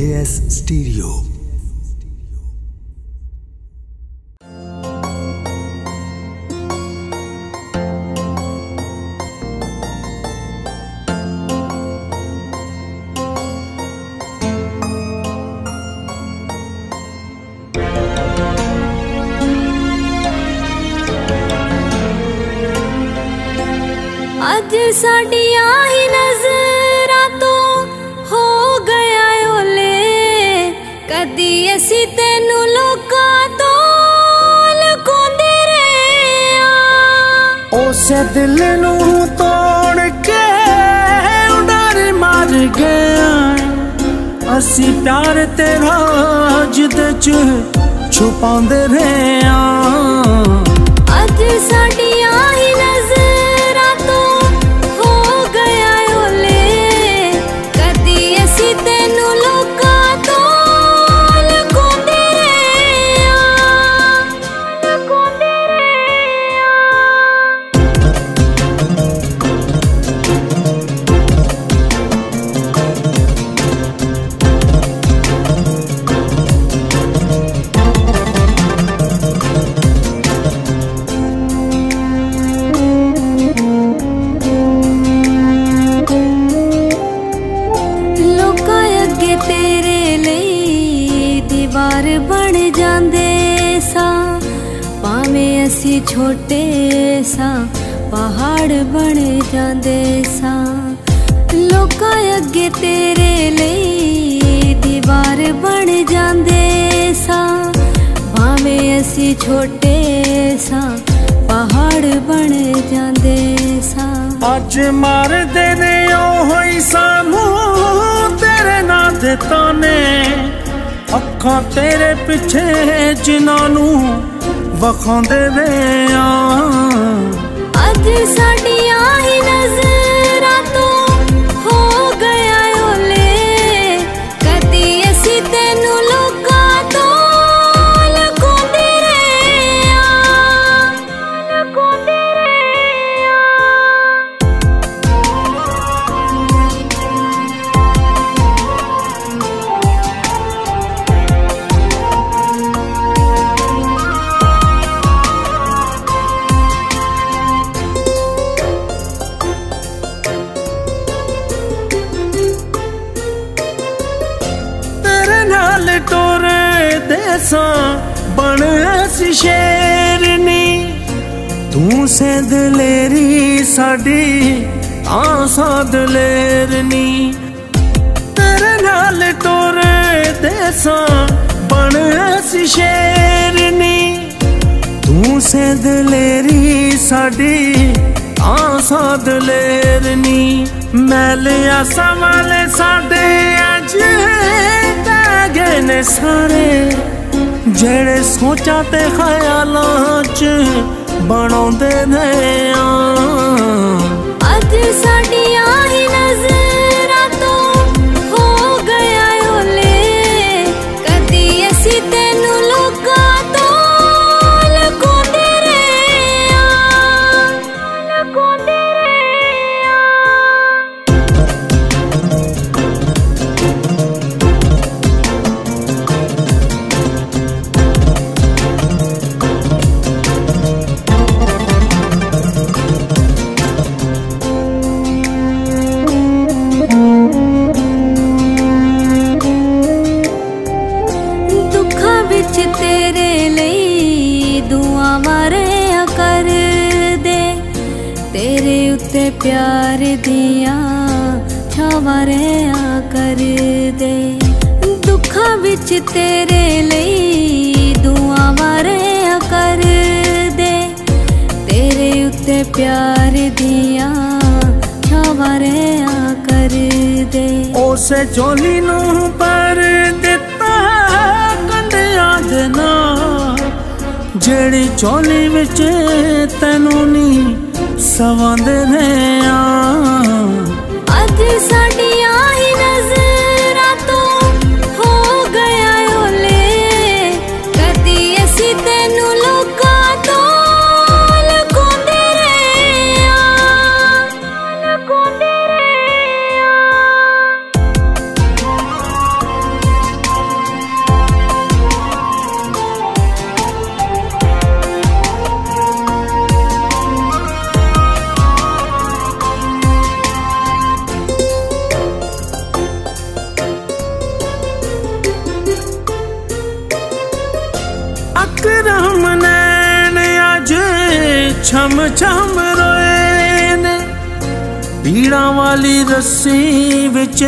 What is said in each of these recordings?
AS Stereo। अज साडियां ही नज़रां तो हो गया ओले, कदी असी तेनू लोकां तो लुकांदे रहे उसे दिल नू तोड़ के डर मर गया। असी प्यार तेरा जिद च छुपांदे रहे। अज साडियां ही बन जांदे सा, भावें असी छोटे सा पहाड़ बन जांदे सा। लोकां अगे तेरे लिए दीवार बन जांदे सा, भावें असी छोटे सा पहाड़ बन जांदे सा। अज मार देने होई सानू तेरे नाल दे ताने, अखां तेरे पिछे जिन्हां वखांदे रहे। अज साडियां ही नज़रां तो हो गया ओले, कदी असी तेनू लोकां तो लुकांदे रहे। टोरे देसा बन सी शेरनी, तू से दलेरी साडी आसा दलेरनी। तेरे नाल टोरे देसा बन सी शेरनी, तू से दलेरी साडी आसा दलेरनी। मैले आसा वाले साडे अज गए ने सारे, जेड़े सोचा ते ख्यालां च बनाउंदे ने। अज साडियां ही नज़रां तो हो गया ओले, कदी असी तेनू लोकां तो लुकांदे रहे। तेरे लिए दुआ मारिया कर दे, तेरे उत्ते प्यार दिया छावरिया कर दे। दुखा बिच तेरे लिए दुआ मारिया कर दे, तेरे उत्ते प्यार दिया छावरिया कर दे। उसे चोली नू पर दिता देना, जेड़ी चोली विच तैनू नी सवांदे ने। अज साडियां ही नज़रां तो हो गया ओले, कदी असी तेनू लोकां तो लुकांदे रहे। छम छम रोए ने। पीड़ा वाली रस्सी विच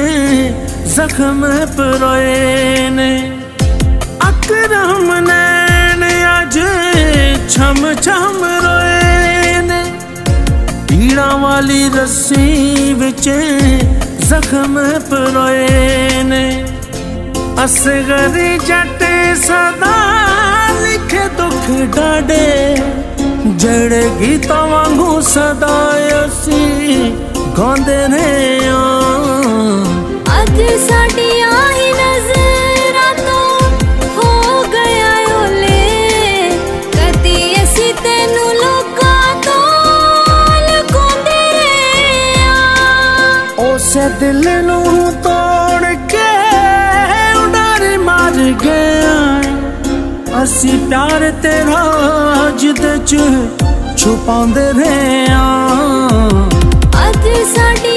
जख्म परोए ने। अकरम नैन अज छम छम रोए ने। पीड़ा वाली रस्सी विच जख्म परोए ने। असगर जट सदा लिखे दुख डाडे। जड़े गीता वांगू सदा असी गांदे ने। अज साडियां ही नज़रां तो हो गया ओले। कदी असी तेनू लोकां तो लुकांदे रहे आ। उसे दिल नू तोड़ के उडार मार गया। असी प्यार तेरा जिद च छुपांदे रहे आ। अज साडी